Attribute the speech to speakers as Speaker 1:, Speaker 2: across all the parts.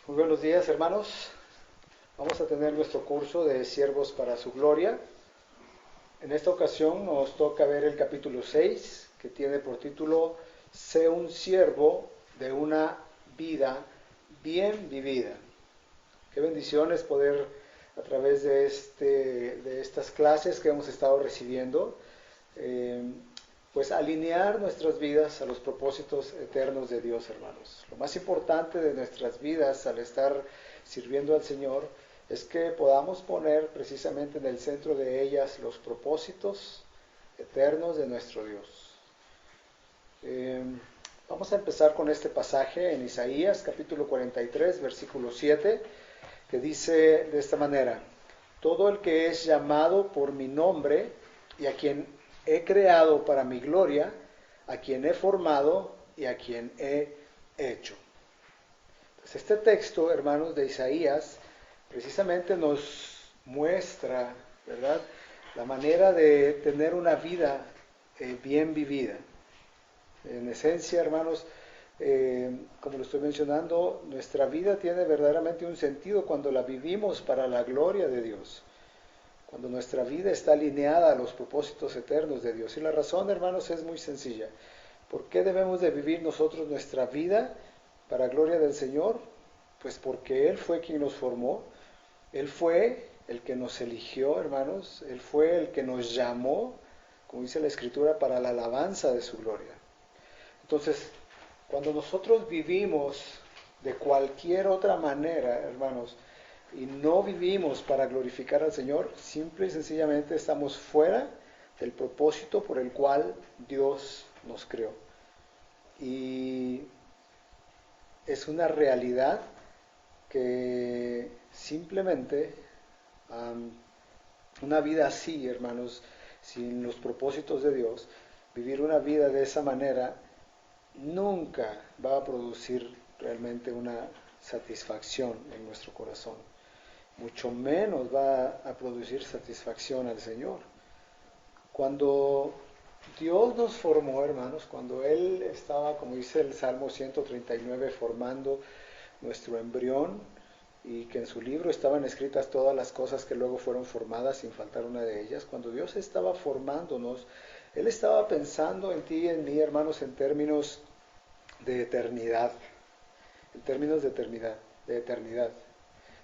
Speaker 1: Muy buenos días, hermanos. Vamos a tener nuestro curso de Siervos para su Gloria. En esta ocasión nos toca ver el capítulo 6, que tiene por título Sé un siervo de una vida bien vivida. Qué bendición es poder, a través de estas clases que hemos estado recibiendo, eh, pues alinear nuestras vidas a los propósitos eternos de Dios, hermanos. Lo más importante de nuestras vidas al estar sirviendo al Señor es que podamos poner precisamente en el centro de ellas los propósitos eternos de nuestro Dios. Eh, Vamos a empezar con este pasaje en Isaías capítulo 43, versículo 7, que dice de esta manera: todo el que es llamado por mi nombre y a quien he creado para mi gloria, a quien he formado y a quien he hecho. Entonces, este texto, hermanos, de Isaías, precisamente nos muestra, ¿verdad?, la manera de tener una vida bien vivida. En esencia, hermanos, como lo estoy mencionando, nuestra vida tiene verdaderamente un sentido cuando la vivimos para la gloria de Dios, cuando nuestra vida está alineada a los propósitos eternos de Dios. Y la razón, hermanos, es muy sencilla. ¿Por qué debemos de vivir nosotros nuestra vida para gloria del Señor? Pues porque Él fue quien nos formó, Él fue el que nos eligió, hermanos, Él fue el que nos llamó, como dice la Escritura, para la alabanza de su gloria. Entonces, cuando nosotros vivimos de cualquier otra manera, hermanos, y no vivimos para glorificar al Señor, simple y sencillamente estamos fuera del propósito por el cual Dios nos creó. Y es una realidad que simplemente una vida así, hermanos, sin los propósitos de Dios, vivir una vida de esa manera, nunca va a producir realmente una satisfacción en nuestro corazón. Mucho menos va a producir satisfacción al Señor. Cuando Dios nos formó, hermanos, cuando Él estaba, como dice el Salmo 139, formando nuestro embrión, y que en su libro estaban escritas todas las cosas que luego fueron formadas sin faltar una de ellas, cuando Dios estaba formándonos, Él estaba pensando en ti y en mí, hermanos, en términos de eternidad, en términos de eternidad.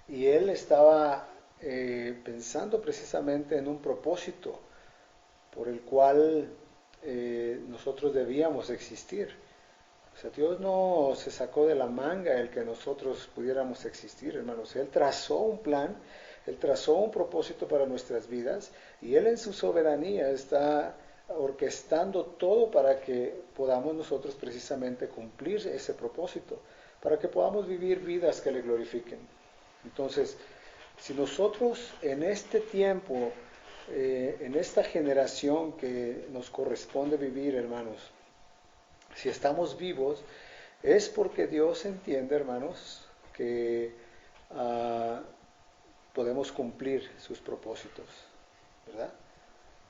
Speaker 1: Y Él estaba pensando precisamente en un propósito por el cual nosotros debíamos existir. O sea, Dios no se sacó de la manga el que nosotros pudiéramos existir, hermanos. Él trazó un plan, Él trazó un propósito para nuestras vidas y Él en su soberanía está orquestando todo para que podamos nosotros precisamente cumplir ese propósito, para que podamos vivir vidas que le glorifiquen. Entonces, si nosotros en este tiempo, en esta generación que nos corresponde vivir, hermanos, si estamos vivos, es porque Dios entiende, hermanos, que podemos cumplir sus propósitos, ¿verdad?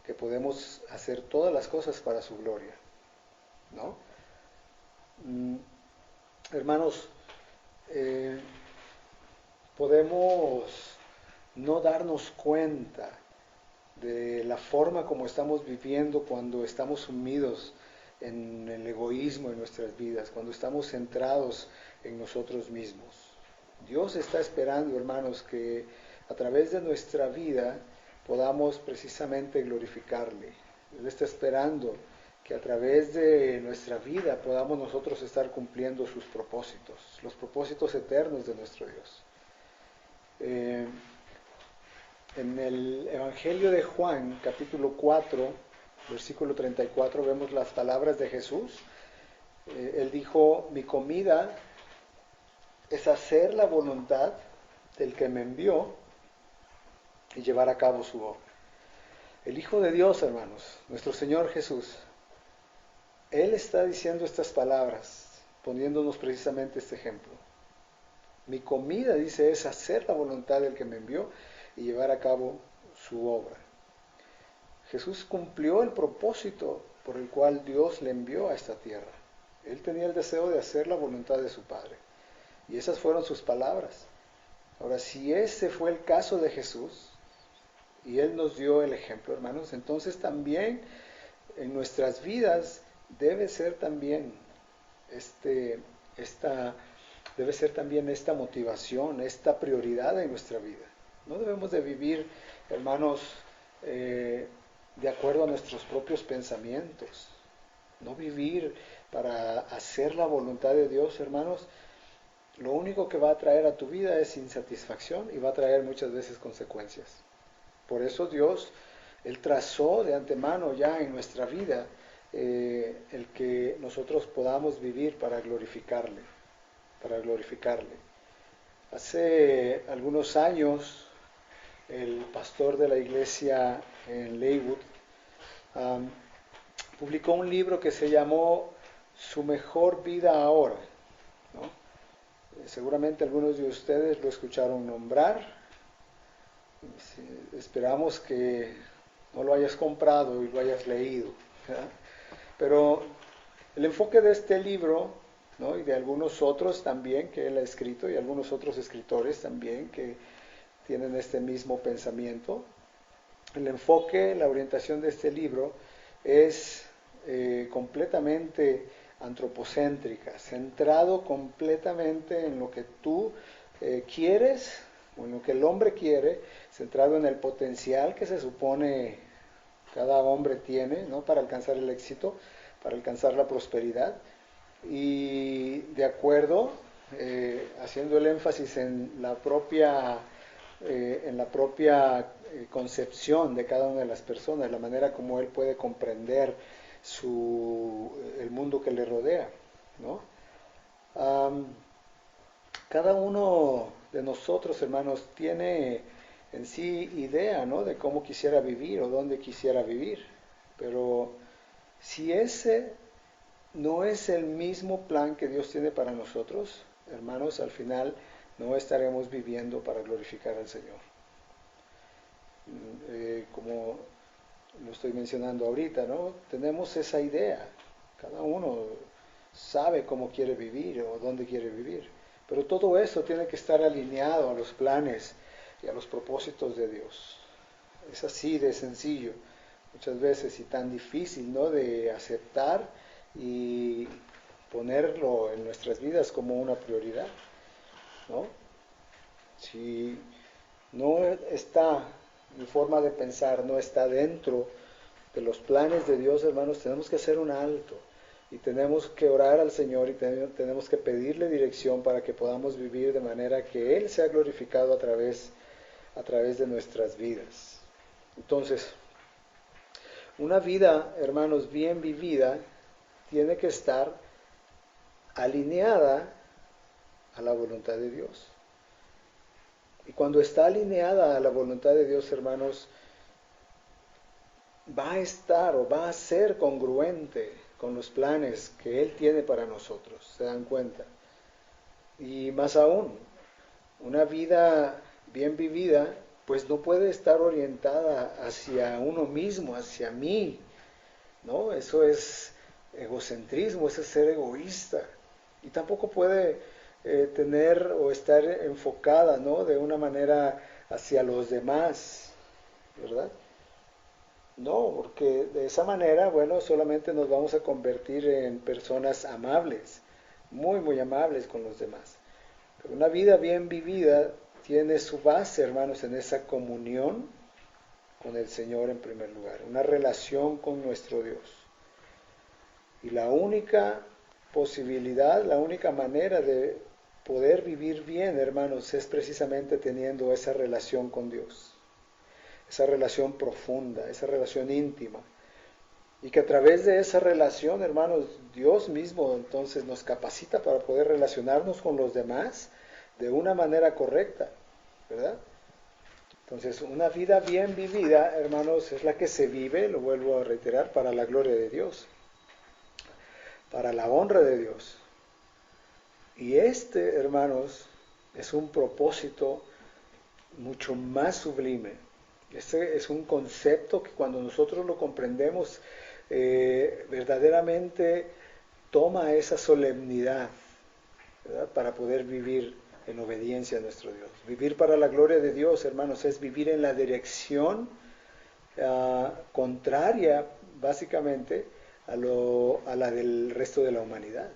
Speaker 1: Que podemos hacer todas las cosas para su gloria, ¿no? Hermanos, podemos no darnos cuenta de la forma como estamos viviendo cuando estamos sumidos en el egoísmo en nuestras vidas, cuando estamos centrados en nosotros mismos. Dios está esperando, hermanos, que a través de nuestra vida podamos precisamente glorificarle. Él está esperando que a través de nuestra vida podamos nosotros estar cumpliendo sus propósitos, los propósitos eternos de nuestro Dios. En el Evangelio de Juan, capítulo 4, versículo 34, vemos las palabras de Jesús. Él dijo: mi comida es hacer la voluntad del que me envió y llevar a cabo su obra. El Hijo de Dios, hermanos, nuestro Señor Jesús, Él está diciendo estas palabras, poniéndonos precisamente este ejemplo. Mi comida, dice, es hacer la voluntad del que me envió y llevar a cabo su obra. Jesús cumplió el propósito por el cual Dios le envió a esta tierra. Él tenía el deseo de hacer la voluntad de su Padre. Y esas fueron sus palabras. Ahora, si ese fue el caso de Jesús, y Él nos dio el ejemplo, hermanos, entonces también en nuestras vidas debe ser también esta, debe ser también esta motivación, esta prioridad en nuestra vida. No debemos de vivir, hermanos, de acuerdo a nuestros propios pensamientos. No vivir para hacer la voluntad de Dios, hermanos. Lo único que va a traer a tu vida es insatisfacción y va a traer muchas veces consecuencias. Por eso Dios, Él trazó de antemano ya en nuestra vida el que nosotros podamos vivir para glorificarle, para glorificarle. Hace algunos años, el pastor de la iglesia en Leywood publicó un libro que se llamó Su mejor vida ahora, ¿no? Seguramente algunos de ustedes lo escucharon nombrar. Esperamos que no lo hayas comprado y lo hayas leído, ¿verdad? Pero el enfoque de este libro, ¿no? Y de algunos otros también que él ha escrito, y algunos otros escritores también que tienen este mismo pensamiento, el enfoque, la orientación de este libro es completamente antropocéntrica, centrado completamente en lo que tú quieres, o en lo que el hombre quiere, centrado en el potencial que se supone cada hombre tiene, ¿no? Para alcanzar el éxito, para alcanzar la prosperidad, y de acuerdo, haciendo el énfasis en la propia concepción de cada una de las personas, la manera como él puede comprender el mundo que le rodea, ¿no? Cada uno de nosotros, hermanos, tiene en sí idea, ¿no? De cómo quisiera vivir o dónde quisiera vivir, pero si ese no es el mismo plan que Dios tiene para nosotros, hermanos, al final no estaremos viviendo para glorificar al Señor. Como lo estoy mencionando ahorita, ¿no? Tenemos esa idea. Cada uno sabe cómo quiere vivir o dónde quiere vivir. Pero todo eso tiene que estar alineado a los planes y a los propósitos de Dios. Es así de sencillo, muchas veces, y tan difícil, ¿no? De aceptar y ponerlo en nuestras vidas como una prioridad, ¿no? Si no está, mi forma de pensar no está dentro de los planes de Dios, hermanos, tenemos que hacer un alto y tenemos que orar al Señor y tenemos que pedirle dirección para que podamos vivir de manera que Él sea glorificado a través de nuestras vidas. Entonces, una vida, hermanos, bien vivida tiene que estar alineada a la voluntad de Dios. Y cuando está alineada a la voluntad de Dios, hermanos, va a estar o va a ser congruente con los planes que Él tiene para nosotros, ¿se dan cuenta? Y más aún, una vida bien vivida, pues no puede estar orientada hacia uno mismo, hacia mí, ¿no? Eso es egocentrismo, eso es ser egoísta. Y tampoco puede tener o estar enfocada, ¿no? De una manera hacia los demás, ¿verdad? No, porque de esa manera, bueno, solamente nos vamos a convertir en personas amables, muy, muy amables con los demás. Pero una vida bien vivida tiene su base, hermanos, en esa comunión con el Señor en primer lugar, una relación con nuestro Dios. Y la única posibilidad, la única manera de poder vivir bien, hermanos, es precisamente teniendo esa relación con Dios. Esa relación profunda, esa relación íntima. Y que a través de esa relación, hermanos, Dios mismo entonces nos capacita para poder relacionarnos con los demás de una manera correcta, ¿verdad? Entonces, una vida bien vivida, hermanos, es la que se vive, lo vuelvo a reiterar, para la gloria de Dios, para la honra de Dios. Y hermanos, es un propósito mucho más sublime. Este es un concepto que cuando nosotros lo comprendemos, verdaderamente toma esa solemnidad, ¿verdad? Para poder vivir en obediencia a nuestro Dios. Vivir para la gloria de Dios, hermanos, es vivir en la dirección contraria, básicamente, a la del resto de la humanidad.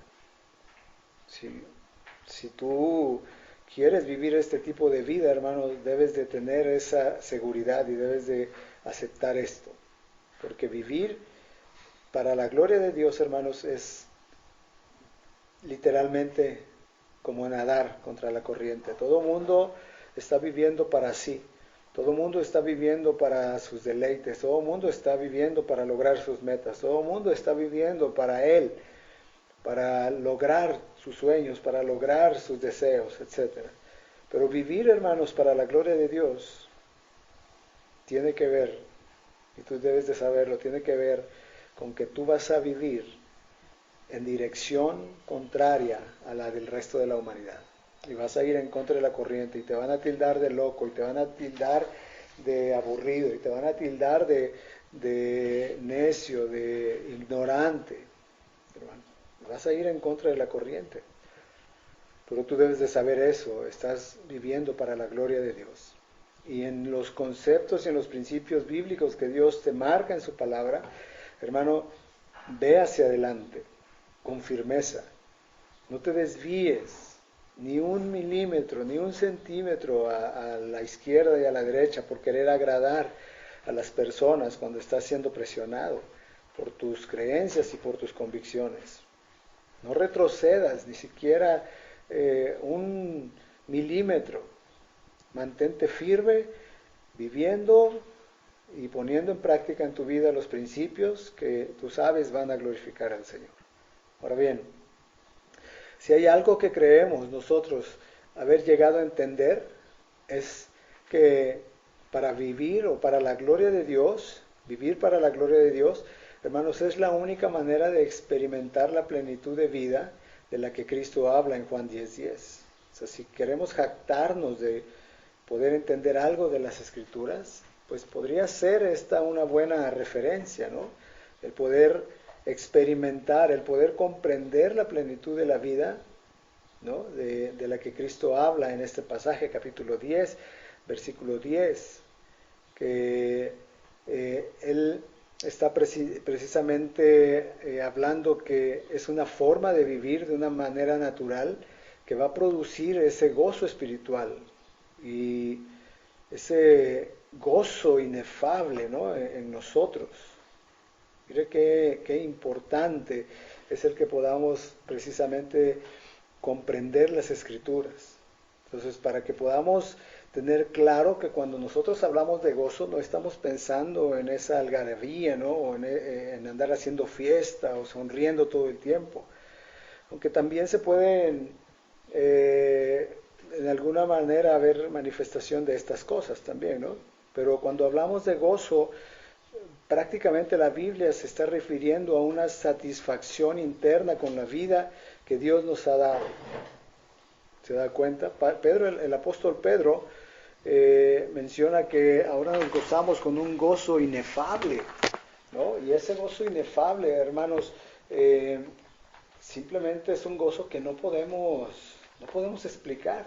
Speaker 1: Si tú quieres vivir este tipo de vida, hermano, debes de tener esa seguridad y debes de aceptar esto. Porque vivir para la gloria de Dios, hermanos, es literalmente como nadar contra la corriente. Todo mundo está viviendo para sí. Todo mundo está viviendo para sus deleites. Todo mundo está viviendo para lograr sus metas. Todo mundo está viviendo para Él, para lograr sus sueños, para lograr sus deseos, etc. Pero vivir, hermanos, para la gloria de Dios tiene que ver, y tú debes de saberlo, tiene que ver con que tú vas a vivir en dirección contraria a la del resto de la humanidad. Y vas a ir en contra de la corriente y te van a tildar de loco y te van a tildar de aburrido y te van a tildar de necio, de ignorante, hermano. Vas a ir en contra de la corriente. Pero tú debes de saber eso, estás viviendo para la gloria de Dios. Y en los conceptos y en los principios bíblicos que Dios te marca en su palabra, hermano, ve hacia adelante con firmeza. No te desvíes ni un milímetro, ni un centímetro a la izquierda y a la derecha por querer agradar a las personas cuando estás siendo presionado por tus creencias y por tus convicciones. No retrocedas ni siquiera un milímetro. Mantente firme, viviendo y poniendo en práctica en tu vida los principios que tú sabes van a glorificar al Señor. Ahora bien, si hay algo que creemos nosotros haber llegado a entender, es que para vivir o para la gloria de Dios, vivir para la gloria de Dios, hermanos, es la única manera de experimentar la plenitud de vida de la que Cristo habla en Juan 10:10. O sea, si queremos jactarnos de poder entender algo de las Escrituras, pues podría ser esta una buena referencia, ¿no? El poder experimentar, el poder comprender la plenitud de la vida, ¿no? de la que Cristo habla en este pasaje, capítulo 10, versículo 10, que Él está precisamente hablando que es una forma de vivir de una manera natural que va a producir ese gozo espiritual y ese gozo inefable, ¿no? en nosotros. Mire qué importante es el que podamos precisamente comprender las Escrituras. Entonces, para que podamos tener claro que cuando nosotros hablamos de gozo, no estamos pensando en esa algarabía, ¿no? O en andar haciendo fiesta o sonriendo todo el tiempo. Aunque también se pueden, en alguna manera, haber manifestación de estas cosas también, ¿no? Pero cuando hablamos de gozo, prácticamente la Biblia se está refiriendo a una satisfacción interna con la vida que Dios nos ha dado. ¿Se da cuenta? Pedro, el apóstol Pedro menciona que ahora nos gozamos con un gozo inefable, ¿no? Y ese gozo inefable, hermanos, simplemente es un gozo que no podemos explicar.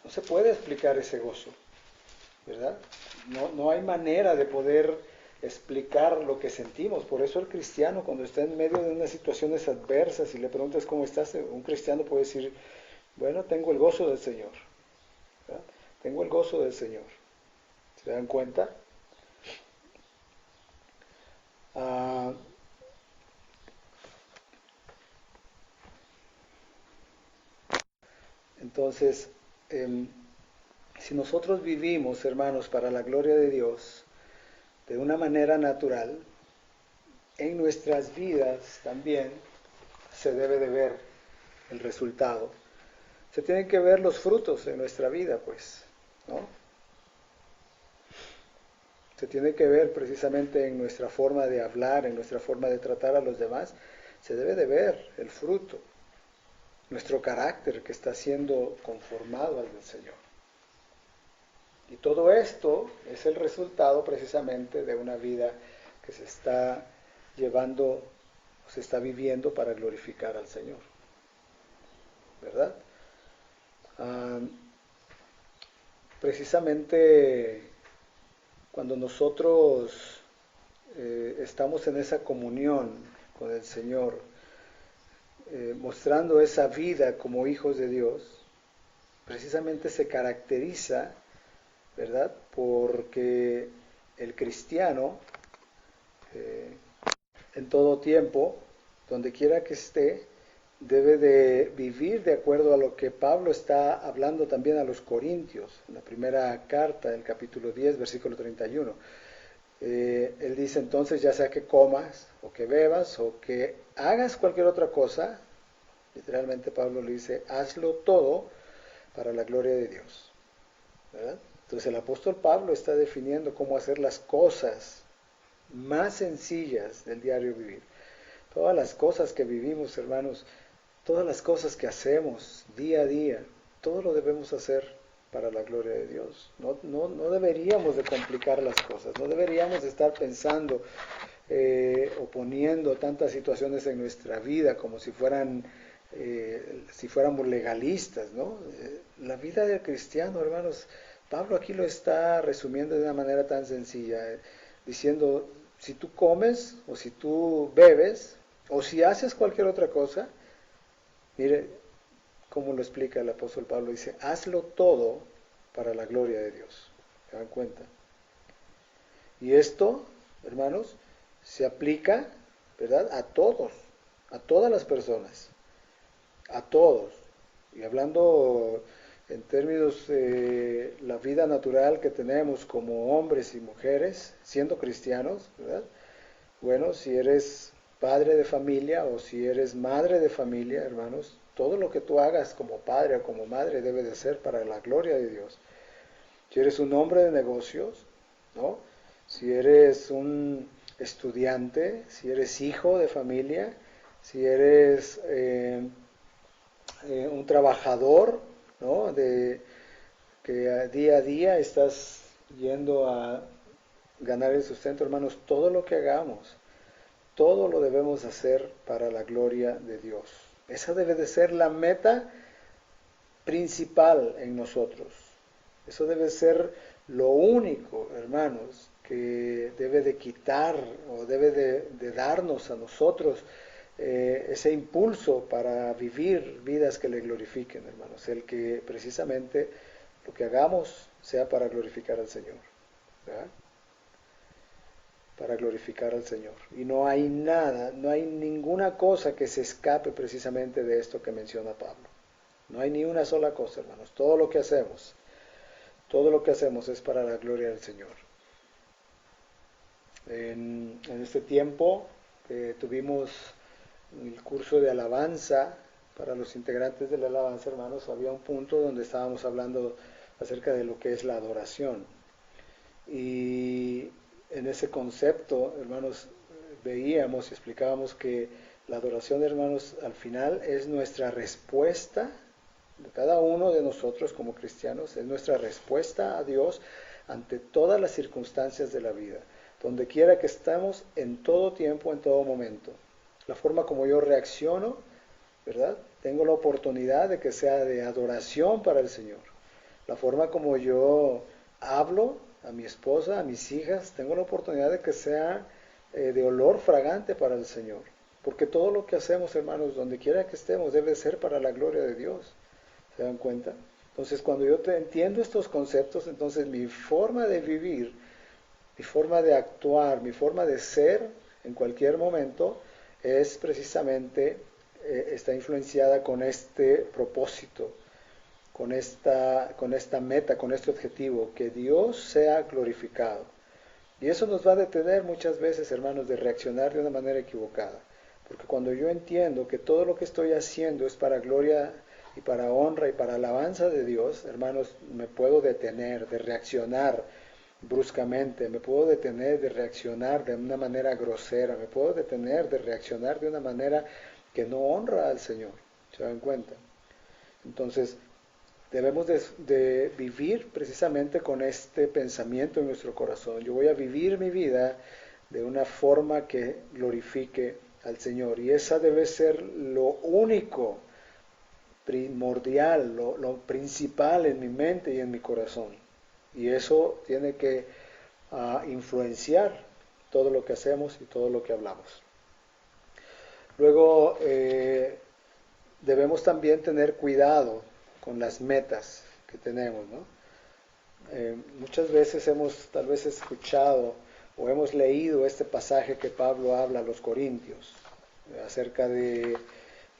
Speaker 1: No se puede explicar ese gozo, ¿verdad? No hay manera de poder explicar lo que sentimos. Por eso el cristiano, cuando está en medio de unas situaciones adversas y le preguntas cómo estás, un cristiano puede decir, bueno, tengo el gozo del Señor, ¿verdad? Tengo el gozo del Señor. ¿Se dan cuenta? Entonces, si nosotros vivimos, hermanos, para la gloria de Dios, de una manera natural, en nuestras vidas también se debe de ver el resultado. Se tienen que ver los frutos en nuestra vida, pues, ¿no? Se tiene que ver precisamente en nuestra forma de hablar, en nuestra forma de tratar a los demás. Se debe de ver el fruto, nuestro carácter que está siendo conformado al del Señor. Y todo esto es el resultado precisamente de una vida que se está llevando, se está viviendo para glorificar al Señor. ¿verdad? Precisamente cuando nosotros estamos en esa comunión con el Señor, mostrando esa vida como hijos de Dios, precisamente se caracteriza, ¿verdad? Porque el cristiano, en todo tiempo, donde quiera que esté, debe de vivir de acuerdo a lo que Pablo está hablando también a los Corintios, en la primera carta, el capítulo 10, versículo 31. Él dice entonces, ya sea que comas, o que bebas, o que hagas cualquier otra cosa, literalmente Pablo le dice, hazlo todo para la gloria de Dios, ¿verdad? Entonces el apóstol Pablo está definiendo cómo hacer las cosas más sencillas del diario vivir. Todas las cosas que vivimos, hermanos, todas las cosas que hacemos día a día, todo lo debemos hacer para la gloria de Dios. No deberíamos de complicar las cosas, no deberíamos de estar pensando o poniendo tantas situaciones en nuestra vida como si fuéramos legalistas, ¿no? La vida del cristiano, hermanos, Pablo aquí lo está resumiendo de una manera tan sencilla, diciendo, si tú comes o si tú bebes o si haces cualquier otra cosa, mire cómo lo explica el apóstol Pablo, dice, hazlo todo para la gloria de Dios. ¿Se dan cuenta? Y esto, hermanos, se aplica, ¿verdad? A todos, a todas las personas, a todos. Y hablando en términos de la vida natural que tenemos como hombres y mujeres, siendo cristianos, ¿verdad? Bueno, si eres padre de familia o si eres madre de familia, hermanos, todo lo que tú hagas como padre o como madre debe de ser para la gloria de Dios. Si eres un hombre de negocios, ¿no? Si eres un estudiante, si eres hijo de familia, si eres un trabajador, ¿no? Que día a día estás yendo a ganar el sustento, hermanos, todo lo que hagamos, todo lo debemos hacer para la gloria de Dios. Esa debe de ser la meta principal en nosotros. Eso debe ser lo único, hermanos, que debe de quitar o debe de darnos a nosotros ese impulso para vivir vidas que le glorifiquen, hermanos. El que precisamente lo que hagamos sea para glorificar al Señor, ¿verdad? Para glorificar al Señor. Y no hay nada, no hay ninguna cosa que se escape precisamente de esto que menciona Pablo. No hay ni una sola cosa, hermanos. Todo lo que hacemos es para la gloria del Señor. En este tiempo tuvimos el curso de alabanza para los integrantes de la alabanza, hermanos. Había un punto donde estábamos hablando acerca de lo que es la adoración. Y en ese concepto, hermanos, veíamos y explicábamos que la adoración, hermanos, al final es nuestra respuesta de cada uno de nosotros como cristianos, es nuestra respuesta a Dios ante todas las circunstancias de la vida, donde quiera que estamos, en todo tiempo, en todo momento. La forma como yo reacciono, ¿verdad? Tengo la oportunidad de que sea de adoración para el Señor. La forma como yo hablo a mi esposa, a mis hijas, tengo la oportunidad de que sea de olor fragante para el Señor. Porque todo lo que hacemos, hermanos, donde quiera que estemos, debe ser para la gloria de Dios. ¿Se dan cuenta? Entonces, cuando yo entiendo estos conceptos, entonces mi forma de vivir, mi forma de actuar, mi forma de ser en cualquier momento es precisamente, está influenciada con este propósito, con esta meta, con este objetivo, que Dios sea glorificado. Y eso nos va a detener muchas veces, hermanos, de reaccionar de una manera equivocada. Porque cuando yo entiendo que todo lo que estoy haciendo es para gloria y para honra y para alabanza de Dios, hermanos, me puedo detener de reaccionar bruscamente, me puedo detener de reaccionar de una manera grosera, me puedo detener de reaccionar de una manera que no honra al Señor. ¿Se dan cuenta? Entonces, debemos de vivir precisamente con este pensamiento en nuestro corazón. Yo voy a vivir mi vida de una forma que glorifique al Señor. Y esa debe ser lo único primordial, lo principal en mi mente y en mi corazón. Y eso tiene que influenciar todo lo que hacemos y todo lo que hablamos. Luego, debemos también tener cuidado con las metas que tenemos, ¿no? Muchas veces hemos tal vez escuchado o hemos leído este pasaje que Pablo habla a los corintios acerca de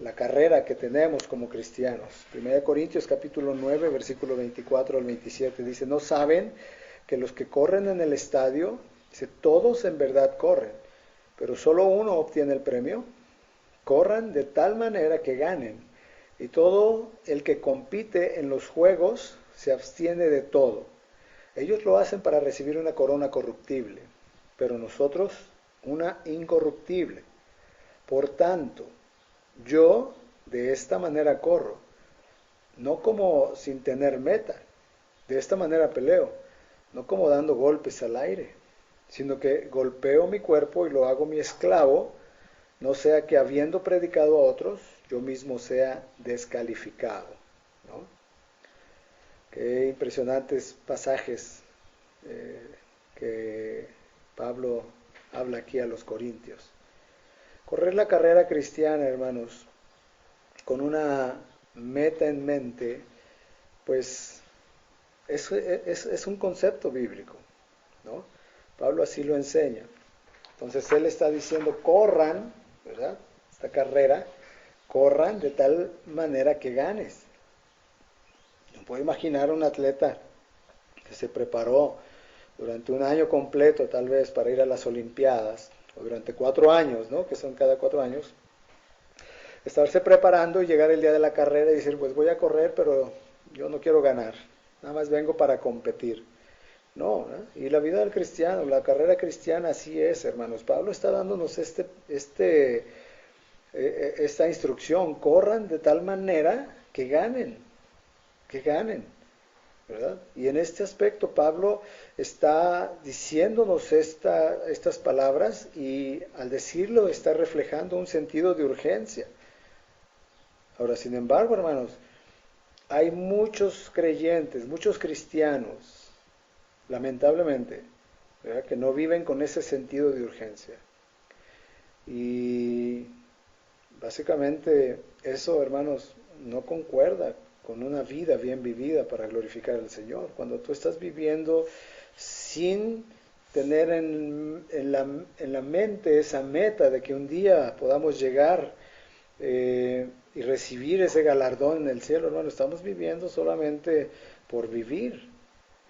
Speaker 1: la carrera que tenemos como cristianos. 1 Corintios capítulo 9, versículo 24 al 27 dice: ¿no saben que los que corren en el estadio, dice, todos en verdad corren, pero solo uno obtiene el premio? Corran de tal manera que ganen, y todo el que compite en los juegos se abstiene de todo. Ellos lo hacen para recibir una corona corruptible, pero nosotros una incorruptible. Por tanto, yo de esta manera corro, no como sin tener meta, de esta manera peleo, no como dando golpes al aire, sino que golpeo mi cuerpo y lo hago mi esclavo, no sea que habiendo predicado a otros, yo mismo sea descalificado, ¿no? Qué impresionantes pasajes que Pablo habla aquí a los corintios. Correr la carrera cristiana, hermanos, con una meta en mente, pues es un concepto bíblico, ¿no? Pablo así lo enseña. Entonces él está diciendo, corran, ¿verdad? Esta carrera, corran de tal manera que ganes. No puedo imaginar un atleta que se preparó durante un año completo, tal vez, para ir a las Olimpiadas, o durante 4 años, ¿no? Que son cada 4 años, estarse preparando y llegar el día de la carrera y decir, pues voy a correr, pero yo no quiero ganar, nada más vengo para competir. No, ¿no? Y la vida del cristiano, la carrera cristiana así es, hermanos. Pablo está dándonos esta instrucción: corran de tal manera que ganen, ¿verdad? Y en este aspecto Pablo está diciéndonos estas palabras, y al decirlo está reflejando un sentido de urgencia. Ahora, sin embargo, hermanos, hay muchos creyentes, muchos cristianos, lamentablemente, ¿verdad?, que no viven con ese sentido de urgencia. Y básicamente eso, hermanos, no concuerda con una vida bien vivida para glorificar al Señor. Cuando tú estás viviendo sin tener en la mente esa meta de que un día podamos llegar y recibir ese galardón en el cielo, hermano, estamos viviendo solamente por vivir.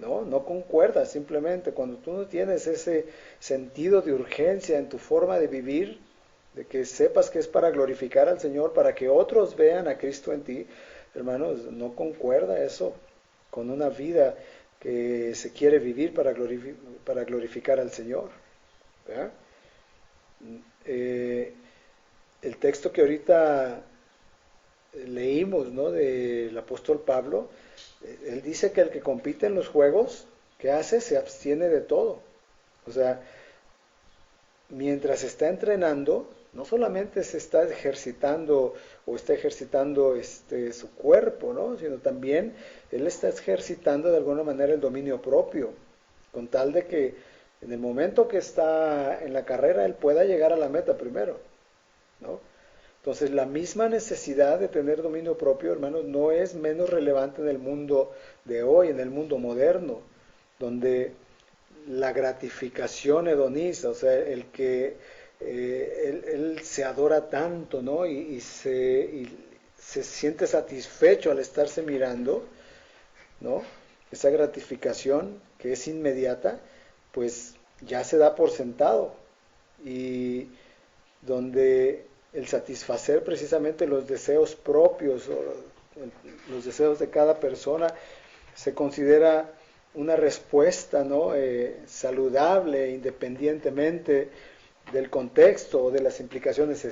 Speaker 1: No concuerda. Simplemente cuando tú no tienes ese sentido de urgencia en tu forma de vivir, de que sepas que es para glorificar al Señor, para que otros vean a Cristo en ti, hermanos, no concuerda eso con una vida que se quiere vivir para glorificar al Señor, ¿verdad? El texto que ahorita leímos, ¿no?, del apóstol Pablo, él dice que el que compite en los juegos, ¿qué hace? Se abstiene de todo. O sea, mientras está entrenando, no solamente se está ejercitando o está ejercitando su cuerpo, ¿no?, sino también él está ejercitando de alguna manera el dominio propio, con tal de que en el momento que está en la carrera él pueda llegar a la meta primero, ¿no? Entonces, la misma necesidad de tener dominio propio, hermanos, no es menos relevante en el mundo de hoy, en el mundo moderno, donde la gratificación hedonista, o sea, el que él se adora tanto, ¿no?, y se siente satisfecho al estarse mirando, ¿no?, esa gratificación que es inmediata, pues ya se da por sentado, y donde el satisfacer precisamente los deseos propios o los deseos de cada persona se considera una respuesta, ¿no?, saludable, independientemente del contexto o de las implicaciones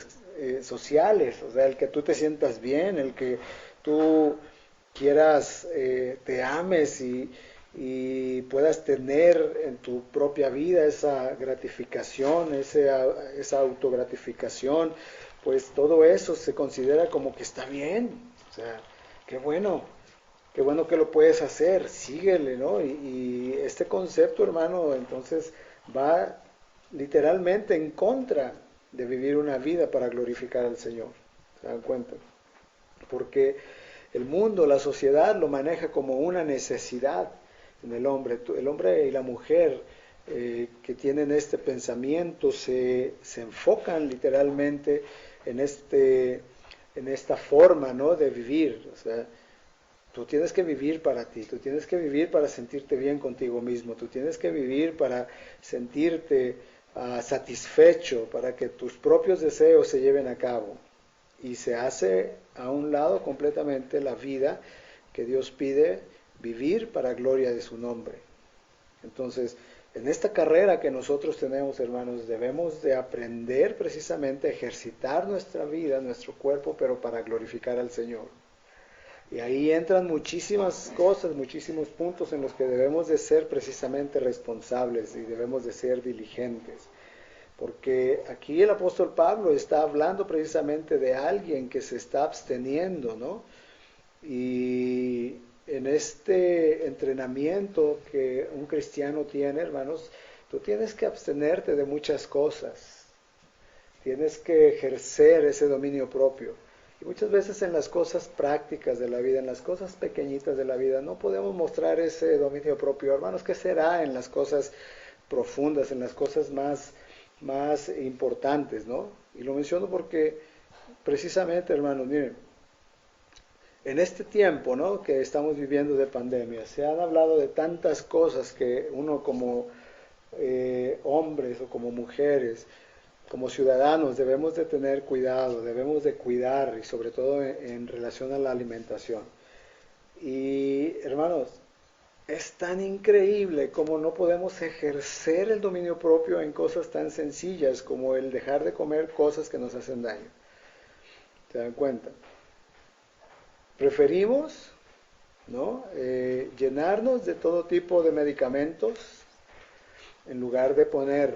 Speaker 1: sociales. O sea, el que tú te sientas bien, el que tú quieras, te ames y puedas tener en tu propia vida esa gratificación, esa autogratificación, pues todo eso se considera como que está bien. O sea, qué bueno que lo puedes hacer, síguele, ¿no? Y este concepto, hermano, entonces va literalmente en contra de vivir una vida para glorificar al Señor. ¿Se dan cuenta? Porque el mundo, la sociedad lo maneja como una necesidad en el hombre. El hombre y la mujer que tienen este pensamiento se enfocan literalmente en, en esta forma, ¿no?, de vivir. O sea, tú tienes que vivir para ti, tú tienes que vivir para sentirte bien contigo mismo, tú tienes que vivir para sentirte satisfecho, para que tus propios deseos se lleven a cabo. Y se hace a un lado completamente la vida que Dios pide vivir para gloria de su nombre. Entonces, en esta carrera que nosotros tenemos, hermanos, debemos de aprender precisamente a ejercitar nuestra vida, nuestro cuerpo, pero para glorificar al Señor. Y ahí entran muchísimas cosas, muchísimos puntos en los que debemos de ser precisamente responsables y debemos de ser diligentes. Porque aquí el apóstol Pablo está hablando precisamente de alguien que se está absteniendo, ¿no? Y en este entrenamiento que un cristiano tiene, hermanos, tú tienes que abstenerte de muchas cosas. Tienes que ejercer ese dominio propio. Y muchas veces en las cosas prácticas de la vida, en las cosas pequeñitas de la vida, no podemos mostrar ese dominio propio. Hermanos, ¿qué será en las cosas profundas, en las cosas más importantes, ¿no? Y lo menciono porque precisamente, hermanos, miren, en este tiempo, ¿no?, que estamos viviendo de pandemia, se han hablado de tantas cosas que uno como hombres o como mujeres, como ciudadanos, debemos de tener cuidado, debemos de cuidar, y sobre todo en relación a la alimentación. Y, hermanos, es tan increíble como no podemos ejercer el dominio propio en cosas tan sencillas como el dejar de comer cosas que nos hacen daño. ¿Se dan cuenta? Preferimos, ¿no?, llenarnos de todo tipo de medicamentos en lugar de poner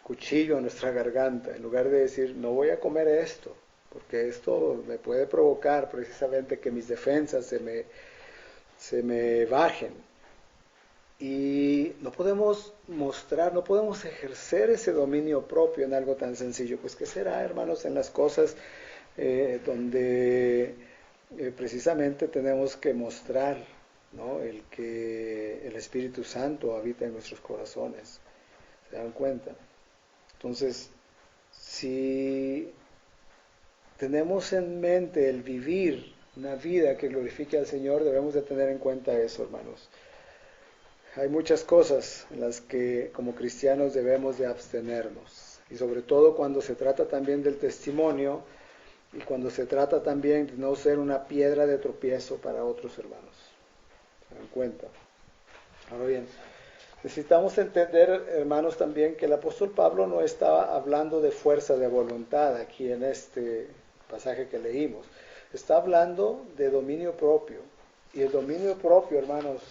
Speaker 1: cuchillo en nuestra garganta, en lugar de decir, no voy a comer esto, porque esto me puede provocar precisamente que mis defensas se me bajen. Y no podemos mostrar, no podemos ejercer ese dominio propio en algo tan sencillo. Pues ¿qué será, hermanos, en las cosas donde precisamente tenemos que mostrar, ¿no?, el que el Espíritu Santo habita en nuestros corazones? ¿Se dan cuenta? Entonces, si tenemos en mente el vivir una vida que glorifique al Señor, debemos de tener en cuenta eso, hermanos. Hay muchas cosas en las que como cristianos debemos de abstenernos, y sobre todo cuando se trata también del testimonio y cuando se trata también de no ser una piedra de tropiezo para otros hermanos. ¿Se dan cuenta? Ahora bien, necesitamos entender, hermanos, también que el apóstol Pablo no estaba hablando de fuerza de voluntad aquí en este pasaje que leímos. Está hablando de dominio propio. Y el dominio propio, hermanos,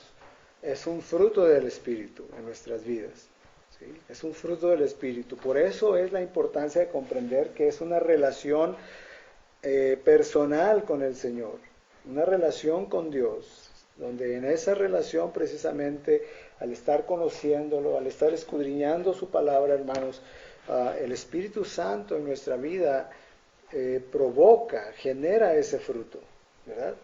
Speaker 1: es un fruto del Espíritu en nuestras vidas. ¿Sí? Es un fruto del Espíritu. Por eso es la importancia de comprender que es una relación personal con el Señor, una relación con Dios, donde en esa relación precisamente, al estar conociéndolo, al estar escudriñando su palabra, hermanos, el Espíritu Santo en nuestra vida provoca, genera ese fruto, ¿verdad?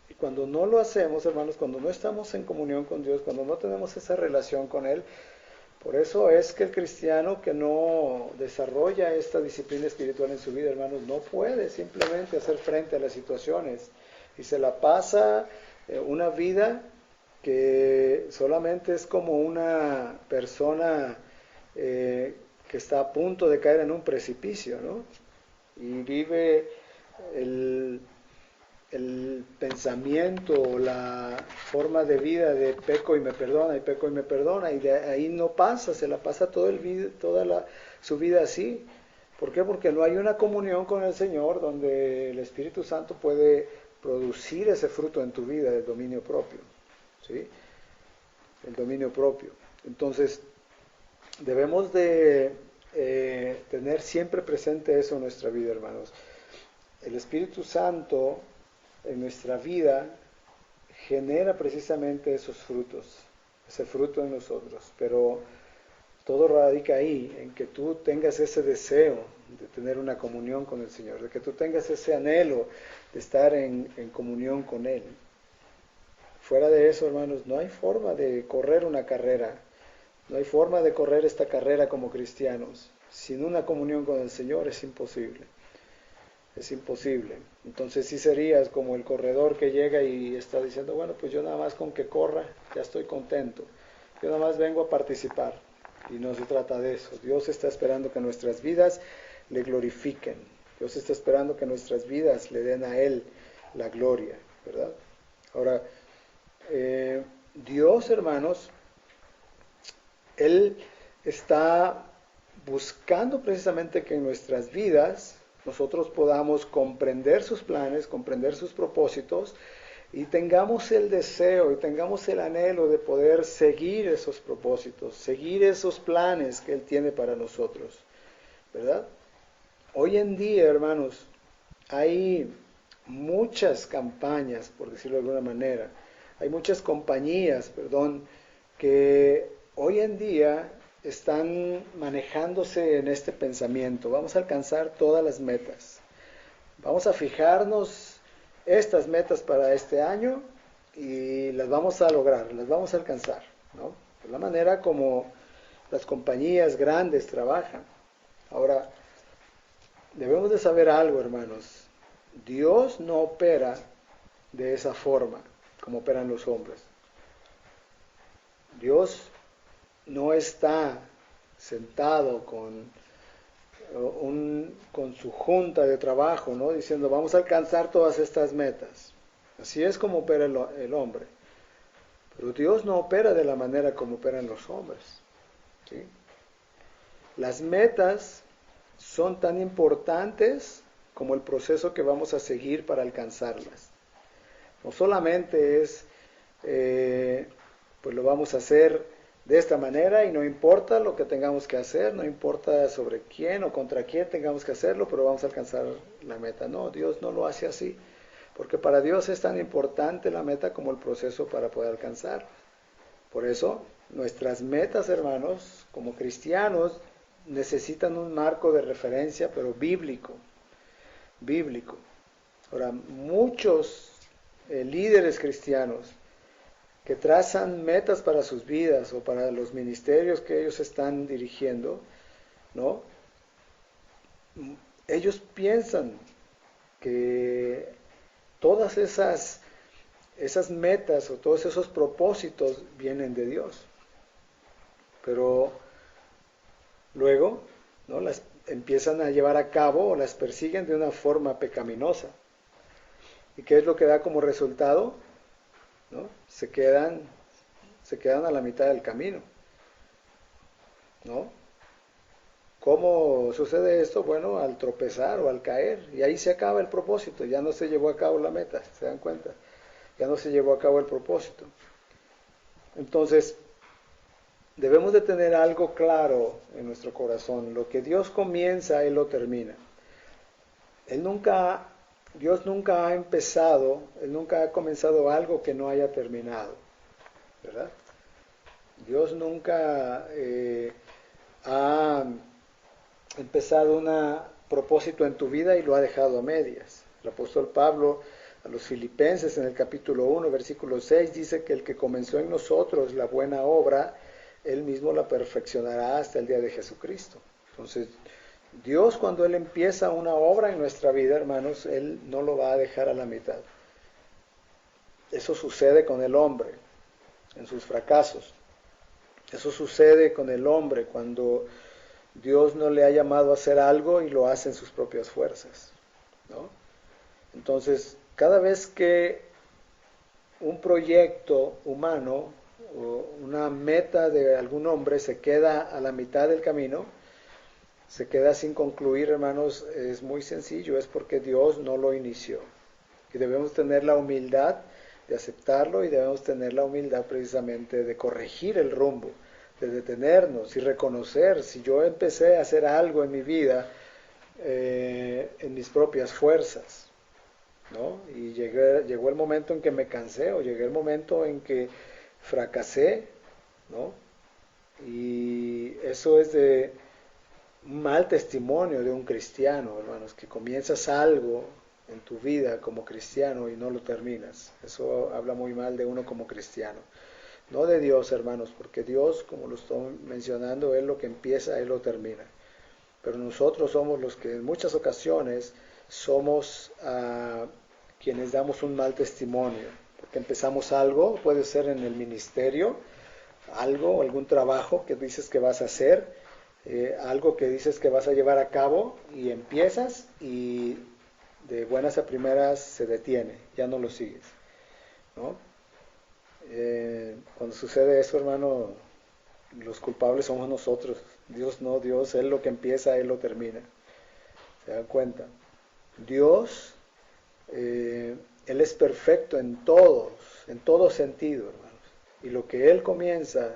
Speaker 1: Y cuando no lo hacemos, hermanos, cuando no estamos en comunión con Dios, cuando no tenemos esa relación con Él, por eso es que el cristiano que no desarrolla esta disciplina espiritual en su vida, hermanos, no puede simplemente hacer frente a las situaciones y se la pasa una vida que solamente es como una persona que está a punto de caer en un precipicio, ¿no? Y vive el pensamiento, la forma de vida de peco y me perdona, y peco y me perdona, y de ahí no pasa, se la pasa toda su vida así. ¿Por qué? Porque no hay una comunión con el Señor donde el Espíritu Santo puede producir ese fruto en tu vida del dominio propio, ¿sí? El dominio propio. Entonces, debemos de tener siempre presente eso en nuestra vida, hermanos. El Espíritu Santo en nuestra vida genera precisamente esos frutos, ese fruto en nosotros, pero todo radica ahí, en que tú tengas ese deseo de tener una comunión con el Señor, de que tú tengas ese anhelo de estar en comunión con Él. Fuera de eso, hermanos, no hay forma de correr una carrera, no hay forma de correr esta carrera como cristianos. Sin una comunión con el Señor es imposible. Es imposible. Entonces sí serías como el corredor que llega y está diciendo, bueno, pues yo nada más con que corra, ya estoy contento. Yo nada más vengo a participar. Y no se trata de eso. Dios está esperando que nuestras vidas le glorifiquen. Dios está esperando que nuestras vidas le den a Él la gloria, ¿verdad? Ahora, Dios, hermanos, Él está buscando precisamente que en nuestras vidas nosotros podamos comprender sus planes, comprender sus propósitos y tengamos el deseo y tengamos el anhelo de poder seguir esos propósitos, seguir esos planes que Él tiene para nosotros, ¿verdad? Hoy en día, hermanos, hay muchas campañas, por decirlo de alguna manera, hay muchas compañías, perdón, que hoy en día están manejándose en este pensamiento. Vamos a alcanzar todas las metas. Vamos a fijarnos estas metas para este año y las vamos a lograr, las vamos a alcanzar, ¿no? De la manera como las compañías grandes trabajan. Ahora, debemos de saber algo, hermanos. Dios no opera de esa forma como operan los hombres. Dios no está sentado con su junta de trabajo, ¿no? Diciendo, vamos a alcanzar todas estas metas. Así es como opera el hombre. Pero Dios no opera de la manera como operan los hombres, ¿sí? Las metas son tan importantes como el proceso que vamos a seguir para alcanzarlas. No solamente es, pues lo vamos a hacer de esta manera y no importa lo que tengamos que hacer, no importa sobre quién o contra quién tengamos que hacerlo, pero vamos a alcanzar la meta. No, Dios no lo hace así, porque para Dios es tan importante la meta como el proceso para poder alcanzar. Por eso, nuestras metas, hermanos, como cristianos, necesitan un marco de referencia, pero bíblico. Bíblico. Ahora, muchos líderes cristianos que trazan metas para sus vidas o para los ministerios que ellos están dirigiendo, ¿no? Ellos piensan que todas esas metas o todos esos propósitos vienen de Dios. Pero luego, ¿no?, las empiezan a llevar a cabo o las persiguen de una forma pecaminosa. ¿Y qué es lo que da como resultado? ¿No? Se quedan a la mitad del camino, ¿no? ¿Cómo sucede esto? Bueno, al tropezar o al caer, y ahí se acaba el propósito, ya no se llevó a cabo la meta, ¿se dan cuenta? Ya no se llevó a cabo el propósito. Entonces, debemos de tener algo claro en nuestro corazón. Lo que Dios comienza, Él lo termina. Dios nunca ha empezado, Él nunca ha comenzado algo que no haya terminado, ¿verdad? Dios nunca ha empezado un propósito en tu vida y lo ha dejado a medias. El apóstol Pablo a los Filipenses en el capítulo 1, versículo 6, dice que el que comenzó en nosotros la buena obra, Él mismo la perfeccionará hasta el día de Jesucristo. Entonces, Dios, cuando Él empieza una obra en nuestra vida, hermanos, Él no lo va a dejar a la mitad. Eso sucede con el hombre en sus fracasos. Eso sucede con el hombre cuando Dios no le ha llamado a hacer algo y lo hace en sus propias fuerzas, ¿no? Entonces, cada vez que un proyecto humano o una meta de algún hombre se queda a la mitad del camino, se queda sin concluir, hermanos, es muy sencillo, es porque Dios no lo inició. Y debemos tener la humildad de aceptarlo y debemos tener la humildad precisamente de corregir el rumbo, de detenernos y reconocer si yo empecé a hacer algo en mi vida en mis propias fuerzas. ¿no? Y llegó el momento en que me cansé, o llegué el momento en que fracasé, ¿no? Y eso es de un mal testimonio de un cristiano, hermanos, que comienzas algo en tu vida como cristiano y no lo terminas. Eso habla muy mal de uno como cristiano. No de Dios, hermanos, porque Dios, como lo estoy mencionando, Él lo que empieza, Él lo termina. Pero nosotros somos los que en muchas ocasiones somos quienes damos un mal testimonio. Porque empezamos algo, puede ser en el ministerio, algo, algún trabajo que dices que vas a hacer, algo que dices que vas a llevar a cabo y empiezas y de buenas a primeras se detiene, ya no lo sigues, ¿no? Cuando sucede eso, hermano, los culpables somos nosotros. Dios no, Dios, Él lo que empieza, Él lo termina. ¿Se dan cuenta? Dios, Él es perfecto en todo sentido, hermanos. Y lo que Él comienza,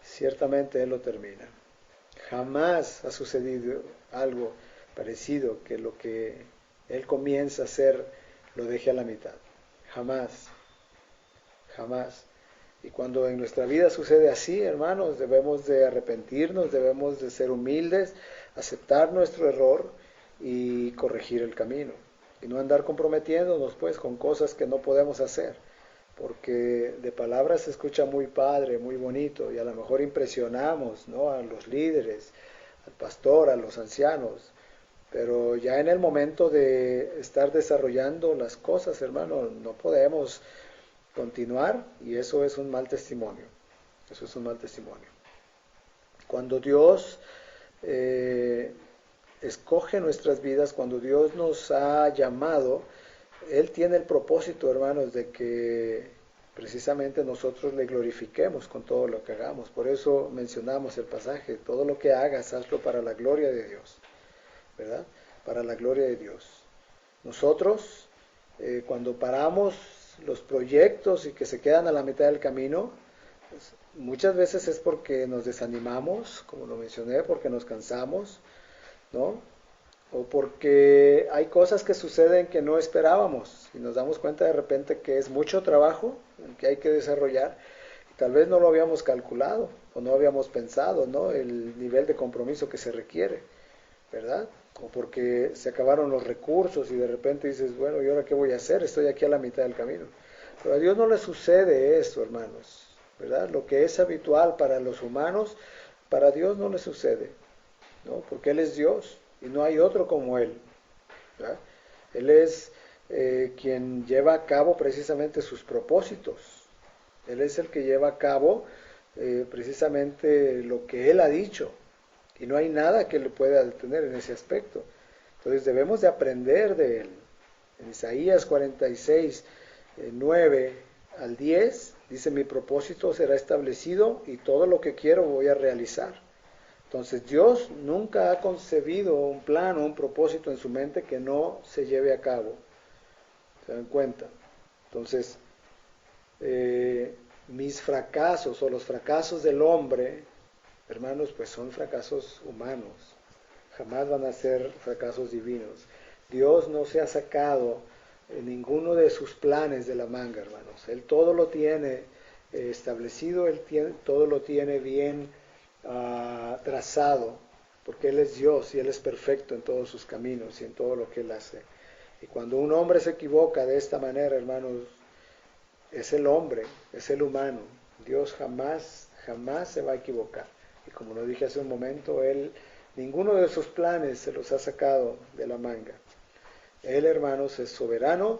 Speaker 1: ciertamente Él lo termina. Jamás ha sucedido algo parecido que lo que Él comienza a hacer lo deje a la mitad. Jamás, jamás. Y cuando en nuestra vida sucede así, hermanos, debemos de arrepentirnos, debemos de ser humildes, aceptar nuestro error y corregir el camino. Y no andar comprometiéndonos pues con cosas que no podemos hacer. Porque de palabras se escucha muy padre, muy bonito, y a lo mejor impresionamos, ¿no?, a los líderes, al pastor, a los ancianos. Pero ya en el momento de estar desarrollando las cosas, hermano, no podemos continuar y eso es un mal testimonio. Eso es un mal testimonio. Cuando Dios escoge nuestras vidas, cuando Dios nos ha llamado, Él tiene el propósito, hermanos, de que precisamente nosotros le glorifiquemos con todo lo que hagamos. Por eso mencionamos el pasaje, todo lo que hagas, hazlo para la gloria de Dios, ¿verdad? Para la gloria de Dios. Nosotros, cuando paramos los proyectos y que se quedan a la mitad del camino, pues, muchas veces es porque nos desanimamos, como lo mencioné, porque nos cansamos, ¿no? O porque hay cosas que suceden que no esperábamos y nos damos cuenta de repente que es mucho trabajo el que hay que desarrollar y tal vez no lo habíamos calculado o no habíamos pensado, ¿no?, el nivel de compromiso que se requiere, ¿verdad? O porque se acabaron los recursos y de repente dices, bueno, ¿y ahora qué voy a hacer? Estoy aquí a la mitad del camino. Pero a Dios no le sucede eso, hermanos, ¿verdad? Lo que es habitual para los humanos, para Dios no le sucede, ¿no? Porque Él es Dios y no hay otro como Él, ¿verdad? Él es quien lleva a cabo precisamente sus propósitos. Él es el que lleva a cabo precisamente lo que Él ha dicho. Y no hay nada que le pueda detener en ese aspecto. Entonces debemos de aprender de Él. En Isaías 46, 9 al 10, dice, mi propósito será establecido y todo lo que quiero voy a realizar. Entonces Dios nunca ha concebido un plan o un propósito en su mente que no se lleve a cabo. ¿Se dan cuenta? Entonces, mis fracasos o los fracasos del hombre, hermanos, pues son fracasos humanos. Jamás van a ser fracasos divinos. Dios no se ha sacado ninguno de sus planes de la manga, hermanos. Él todo lo tiene establecido, todo lo tiene bien trazado, porque Él es Dios y Él es perfecto en todos sus caminos y en todo lo que Él hace. Y cuando un hombre se equivoca de esta manera, hermanos, es el hombre, es el humano. Dios jamás, jamás se va a equivocar. Y como lo dije hace un momento, Él, ninguno de sus planes se los ha sacado de la manga. Él, hermanos, es soberano,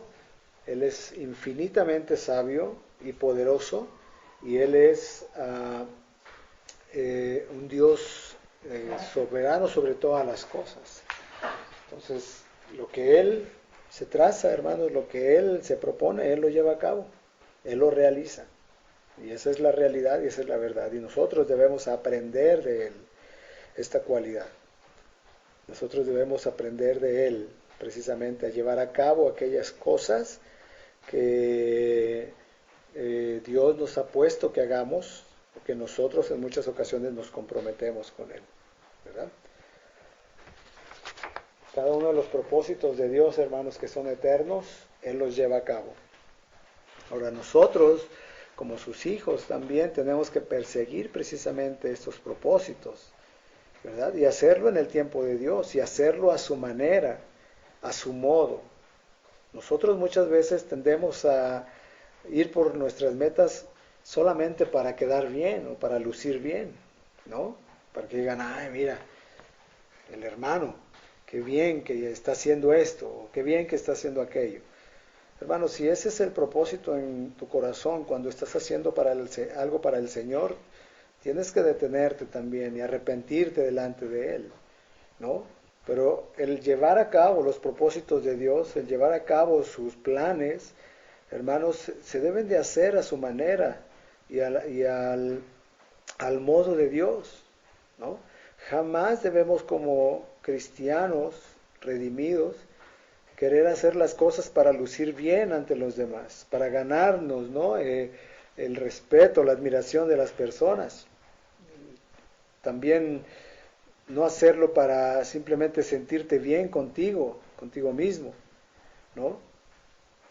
Speaker 1: Él es infinitamente sabio y poderoso, y Él es un Dios soberano sobre todas las cosas. Entonces, lo que Él se traza, hermanos, lo que Él se propone, Él lo lleva a cabo, Él lo realiza. Y esa es la realidad y esa es la verdad. Y nosotros debemos aprender de Él esta cualidad. Nosotros debemos aprender de Él precisamente a llevar a cabo aquellas cosas que Dios nos ha puesto que hagamos, porque nosotros en muchas ocasiones nos comprometemos con Él, ¿verdad? Cada uno de los propósitos de Dios, hermanos, que son eternos, Él los lleva a cabo. Ahora nosotros, como sus hijos, también tenemos que perseguir precisamente estos propósitos, ¿verdad? Y hacerlo en el tiempo de Dios y hacerlo a su manera, a su modo. Nosotros muchas veces tendemos a ir por nuestras metas solamente para quedar bien o para lucir bien, ¿no? Para que digan, ay, mira, el hermano, qué bien que está haciendo esto, o qué bien que está haciendo aquello. Hermano, si ese es el propósito en tu corazón cuando estás haciendo algo para el Señor, tienes que detenerte también y arrepentirte delante de Él, ¿no? Pero el llevar a cabo los propósitos de Dios, el llevar a cabo sus planes, hermanos, se deben de hacer a su manera y al modo de Dios, ¿no? Jamás debemos como cristianos redimidos querer hacer las cosas para lucir bien ante los demás, para ganarnos, ¿no? El respeto, la admiración de las personas. También no hacerlo para simplemente sentirte bien contigo mismo, ¿no?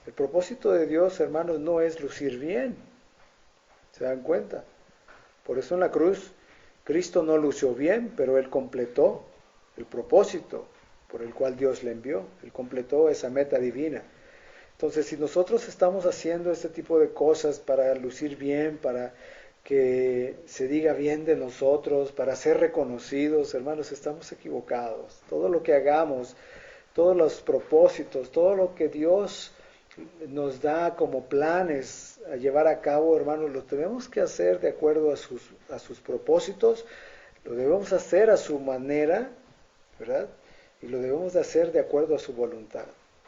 Speaker 1: El propósito de Dios, hermanos, no es lucir bien. ¿Se dan cuenta? Por eso en la cruz Cristo no lució bien, pero Él completó el propósito por el cual Dios le envió. Él completó esa meta divina. Entonces, si nosotros estamos haciendo este tipo de cosas para lucir bien, para que se diga bien de nosotros, para ser reconocidos, hermanos, estamos equivocados. Todo lo que hagamos, todos los propósitos, todo lo que Dios nos da como planes a llevar a cabo, hermanos, lo tenemos que hacer de acuerdo a sus propósitos, lo debemos hacer a su manera, ¿verdad? Y lo debemos de hacer de acuerdo a su voluntad.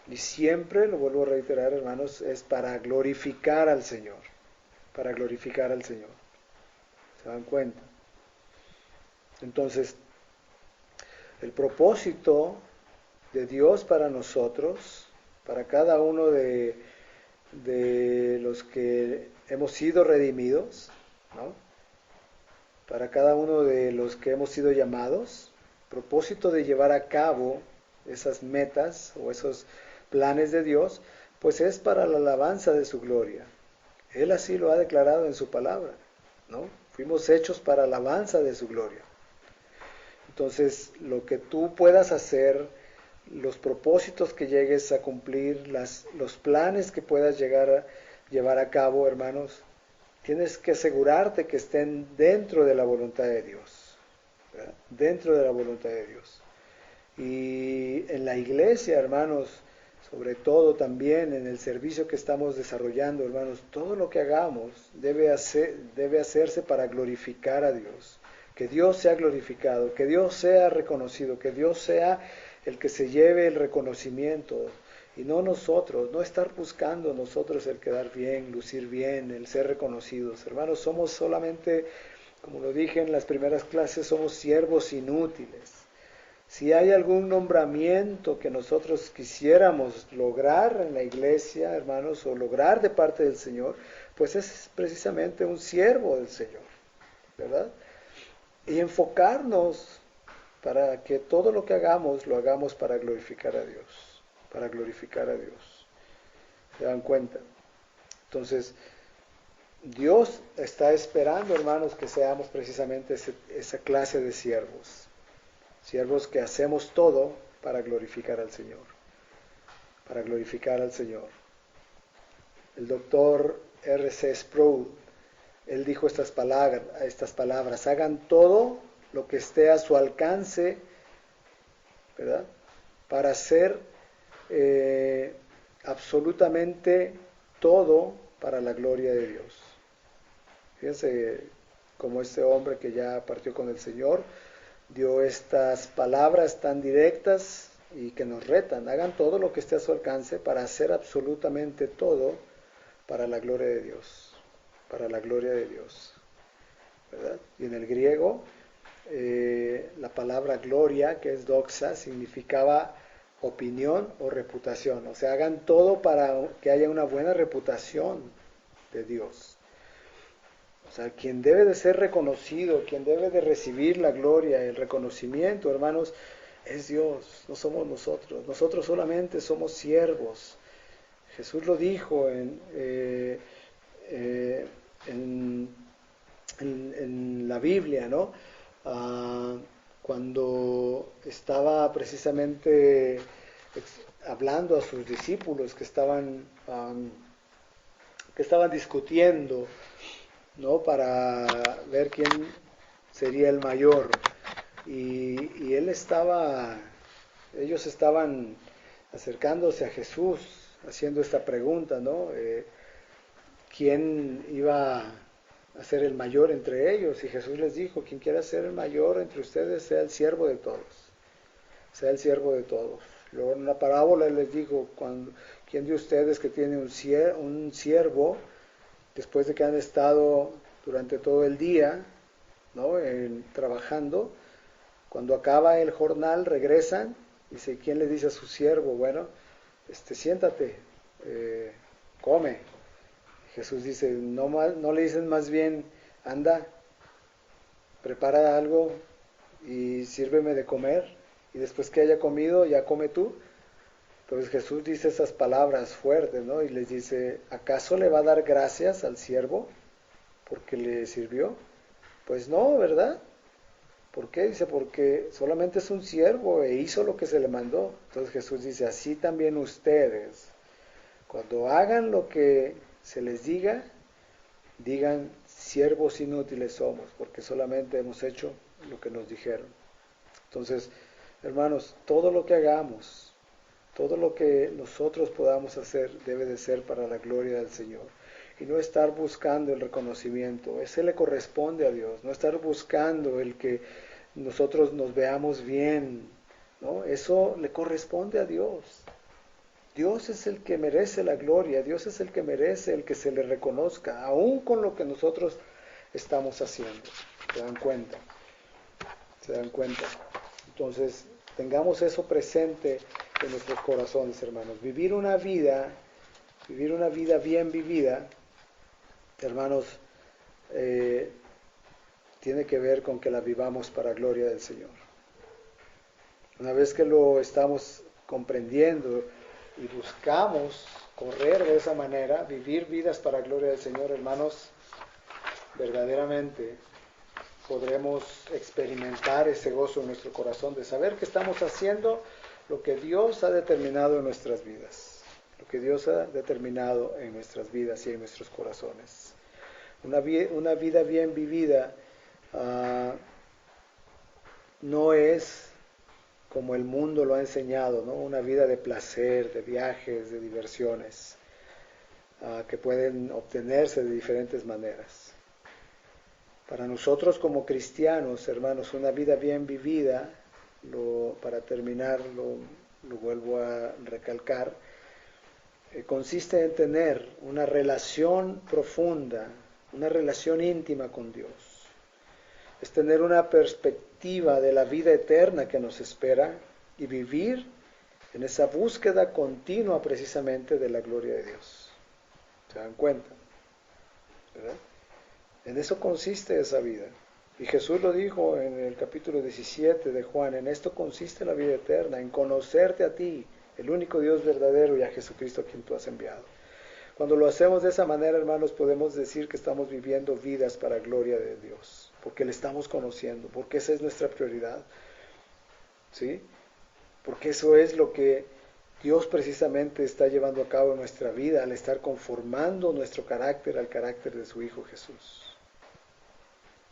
Speaker 1: Y siempre, lo vuelvo a reiterar, hermanos, es para glorificar al Señor. Para glorificar al Señor. ¿Se dan cuenta? Entonces, el propósito de Dios para nosotros, para cada uno de los que hemos sido redimidos, ¿no? Para cada uno de los que hemos sido llamados, propósito de llevar a cabo esas metas o esos planes de Dios, pues es para la alabanza de su gloria. Él así lo ha declarado en su palabra, ¿no? Fuimos hechos para alabanza de su gloria. Entonces, lo que tú puedas hacer, los propósitos que llegues a cumplir, los planes que puedas llevar a cabo, hermanos, tienes que asegurarte que estén dentro de la voluntad de Dios, ¿verdad? Dentro de la voluntad de Dios. Y en la iglesia, hermanos, sobre todo también en el servicio que estamos desarrollando, hermanos, todo lo que hagamos debe hacerse para glorificar a Dios. Que Dios sea glorificado, que Dios sea reconocido, que Dios sea el que se lleve el reconocimiento y no nosotros, no estar buscando nosotros el quedar bien, lucir bien, el ser reconocidos. Hermanos, somos solamente, como lo dije en las primeras clases, somos siervos inútiles. Si hay algún nombramiento que nosotros quisiéramos lograr en la iglesia, hermanos, o lograr de parte del Señor, pues es precisamente un siervo del Señor, ¿verdad? Y enfocarnos para que todo lo que hagamos, lo hagamos para glorificar a Dios, para glorificar a Dios. ¿Se dan cuenta? Entonces, Dios está esperando, hermanos, que seamos precisamente esa clase de siervos. Siervos que hacemos todo para glorificar al Señor. Para glorificar al Señor. El doctor R.C. Sproul, él dijo estas palabras, hagan todo lo que esté a su alcance, ¿verdad? Para hacer absolutamente todo para la gloria de Dios. Fíjense como este hombre que ya partió con el Señor, dio estas palabras tan directas y que nos retan. Hagan todo lo que esté a su alcance para hacer absolutamente todo para la gloria de Dios. Para la gloria de Dios. ¿Verdad? Y en el griego, la palabra gloria, que es doxa, significaba opinión o reputación. O sea, hagan todo para que haya una buena reputación de Dios. O sea, quien debe de ser reconocido, quien debe de recibir la gloria, el reconocimiento, hermanos, es Dios, no somos nosotros. Nosotros solamente somos siervos. Jesús lo dijo en la Biblia, ¿no? Cuando estaba precisamente hablando a sus discípulos que estaban discutiendo, ¿no? Para ver quién sería el mayor. Y ellos estaban acercándose a Jesús, haciendo esta pregunta, ¿no? ¿Quién iba a ser el mayor entre ellos? Y Jesús les dijo, quien quiera ser el mayor entre ustedes, sea el siervo de todos. Sea el siervo de todos. Luego en una parábola les dijo, ¿quién de ustedes que tiene un siervo, después de que han estado durante todo el día, ¿no? Trabajando, cuando acaba el jornal regresan, dice, ¿quién le dice a su siervo? Bueno, siéntate, come. Jesús dice, no le dicen más bien, anda, prepara algo y sírveme de comer, y después que haya comido, ya come tú. Entonces Jesús dice esas palabras fuertes, ¿no? Y les dice, ¿acaso le va a dar gracias al siervo porque le sirvió? Pues no, ¿verdad? ¿Por qué? Dice, porque solamente es un siervo e hizo lo que se le mandó. Entonces Jesús dice, así también ustedes, cuando hagan lo que se les diga, digan, siervos inútiles somos, porque solamente hemos hecho lo que nos dijeron. Entonces, hermanos, todo lo que hagamos, todo lo que nosotros podamos hacer, debe de ser para la gloria del Señor. Y no estar buscando el reconocimiento, ese le corresponde a Dios, no estar buscando el que nosotros nos veamos bien, ¿no? Eso le corresponde a Dios. Dios es el que merece la gloria, Dios es el que merece el que se le reconozca, aún con lo que nosotros estamos haciendo. ¿Se dan cuenta? ¿Se dan cuenta? Entonces, tengamos eso presente en nuestros corazones, hermanos. Vivir una vida bien vivida, hermanos, tiene que ver con que la vivamos para gloria del Señor. Una vez que lo estamos comprendiendo y buscamos correr de esa manera, vivir vidas para gloria del Señor, hermanos, verdaderamente podremos experimentar ese gozo en nuestro corazón de saber que estamos haciendo lo que Dios ha determinado en nuestras vidas, lo que Dios ha determinado en nuestras vidas y en nuestros corazones. Una vida bien vivida no es como el mundo lo ha enseñado, ¿no? Una vida de placer, de viajes, de diversiones, que pueden obtenerse de diferentes maneras. Para nosotros como cristianos, hermanos, una vida bien vivida, para terminar, lo vuelvo a recalcar, consiste en tener una relación profunda, una relación íntima con Dios. Es tener una perspectiva de la vida eterna que nos espera y vivir en esa búsqueda continua precisamente de la gloria de Dios. ¿Se dan cuenta? ¿Verdad? En eso consiste esa vida. Y Jesús lo dijo en el capítulo 17 de Juan, en esto consiste la vida eterna, en conocerte a ti, el único Dios verdadero, y a Jesucristo a quien tú has enviado. Cuando lo hacemos de esa manera, hermanos, podemos decir que estamos viviendo vidas para gloria de Dios, porque le estamos conociendo, porque esa es nuestra prioridad, ¿sí? Porque eso es lo que Dios precisamente está llevando a cabo en nuestra vida, al estar conformando nuestro carácter al carácter de su Hijo Jesús,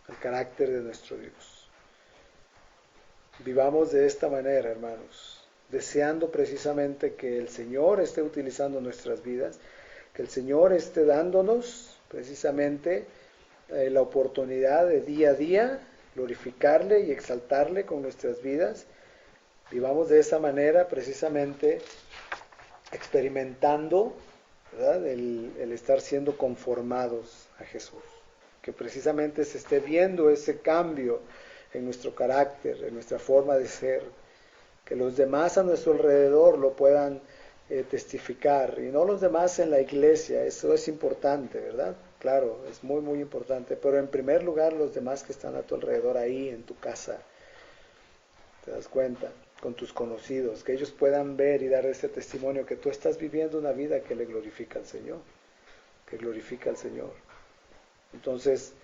Speaker 1: al carácter de nuestro Dios. Vivamos de esta manera, hermanos, deseando precisamente que el Señor esté utilizando nuestras vidas, que el Señor esté dándonos precisamente la oportunidad de día a día glorificarle y exaltarle con nuestras vidas. Vivamos de esa manera precisamente experimentando, ¿verdad? El estar siendo conformados a Jesús. Que precisamente se esté viendo ese cambio en nuestro carácter, en nuestra forma de ser. Que los demás a nuestro alrededor lo puedan testificar, y no los demás en la iglesia. Eso es importante, ¿verdad? Claro, es muy muy importante, pero en primer lugar los demás que están a tu alrededor ahí en tu casa. ¿Te das cuenta? con tus conocidos, que ellos puedan ver y dar ese testimonio que tú estás viviendo una vida que le glorifica al Señor, que glorifica al Señor. Entonces,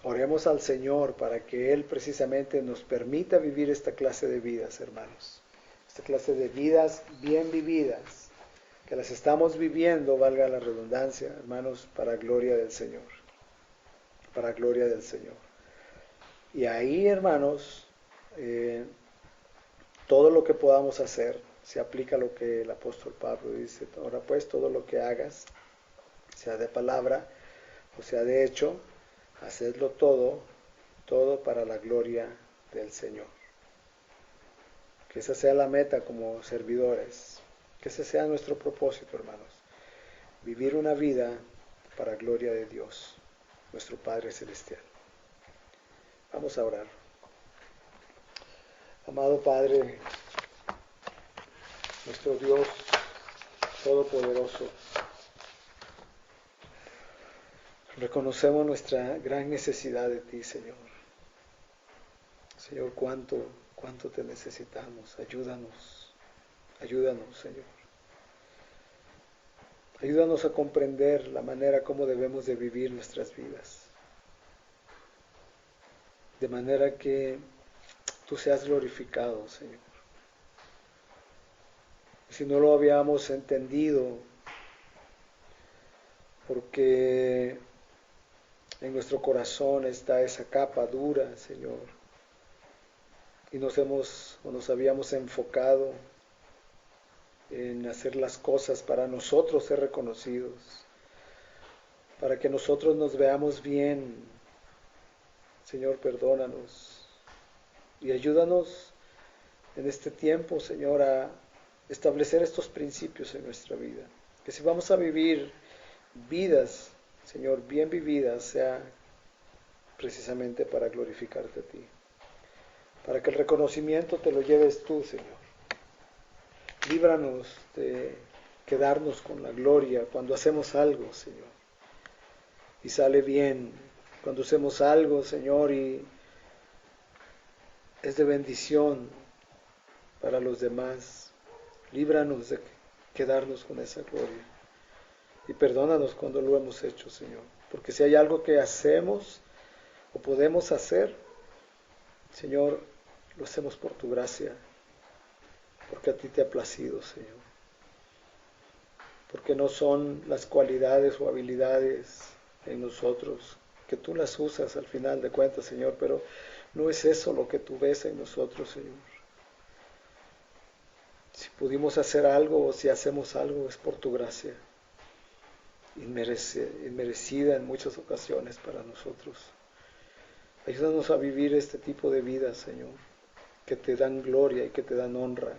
Speaker 1: oremos al Señor para que Él precisamente nos permita vivir esta clase de vidas, hermanos. Esta clase de vidas bien vividas, que las estamos viviendo, valga la redundancia, hermanos, para gloria del Señor. Para gloria del Señor. Y ahí, hermanos, todo lo que podamos hacer, se aplica lo que el apóstol Pablo dice. Ahora pues, todo lo que hagas, sea de palabra o sea de hecho, hacedlo todo para la gloria del Señor. Que esa sea la meta como servidores, que ese sea nuestro propósito, hermanos. Vivir una vida para gloria de Dios, nuestro Padre Celestial. Vamos a orar. Amado Padre, nuestro Dios Todopoderoso, reconocemos nuestra gran necesidad de ti, Señor. Señor, cuánto te necesitamos. Ayúdanos, Señor. Ayúdanos a comprender la manera como debemos de vivir nuestras vidas. De manera que tú seas glorificado, Señor. Si no lo habíamos entendido, porque en nuestro corazón está esa capa dura, Señor, y nos habíamos enfocado en hacer las cosas para nosotros ser reconocidos, para que nosotros nos veamos bien. Señor, perdónanos y ayúdanos en este tiempo, Señor, a establecer estos principios en nuestra vida. Que si vamos a vivir vidas, Señor, bien vividas, sea precisamente para glorificarte a ti. Para que el reconocimiento te lo lleves tú, Señor. Líbranos de quedarnos con la gloria cuando hacemos algo, Señor. Y sale bien. Cuando hacemos algo, Señor, y es de bendición para los demás. Líbranos de quedarnos con esa gloria. Y perdónanos cuando lo hemos hecho, Señor. Porque si hay algo que hacemos o podemos hacer, Señor, lo hacemos por tu gracia. Porque a ti te ha placido, Señor. Porque no son las cualidades o habilidades en nosotros, que tú las usas al final de cuentas, Señor, pero no es eso lo que tú ves en nosotros, Señor. Si pudimos hacer algo o si hacemos algo es por tu gracia, inmerecida en muchas ocasiones para nosotros. Ayúdanos a vivir este tipo de vida, Señor, que te dan gloria y que te dan honra.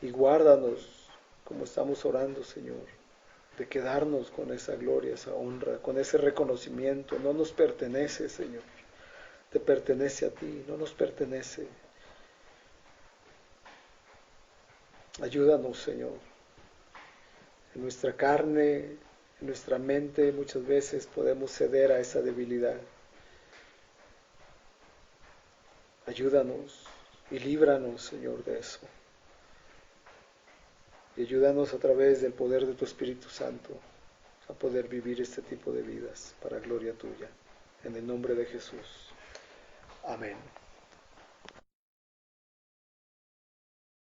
Speaker 1: Y guárdanos, como estamos orando, Señor, de quedarnos con esa gloria, esa honra, con ese reconocimiento. No nos pertenece, Señor. Te pertenece a ti, no nos pertenece. Ayúdanos, Señor. En nuestra carne, en nuestra mente, muchas veces podemos ceder a esa debilidad. Ayúdanos y líbranos, Señor, de eso. Y ayúdanos a través del poder de tu Espíritu Santo a poder vivir este tipo de vidas para gloria tuya. En el nombre de Jesús. Amén.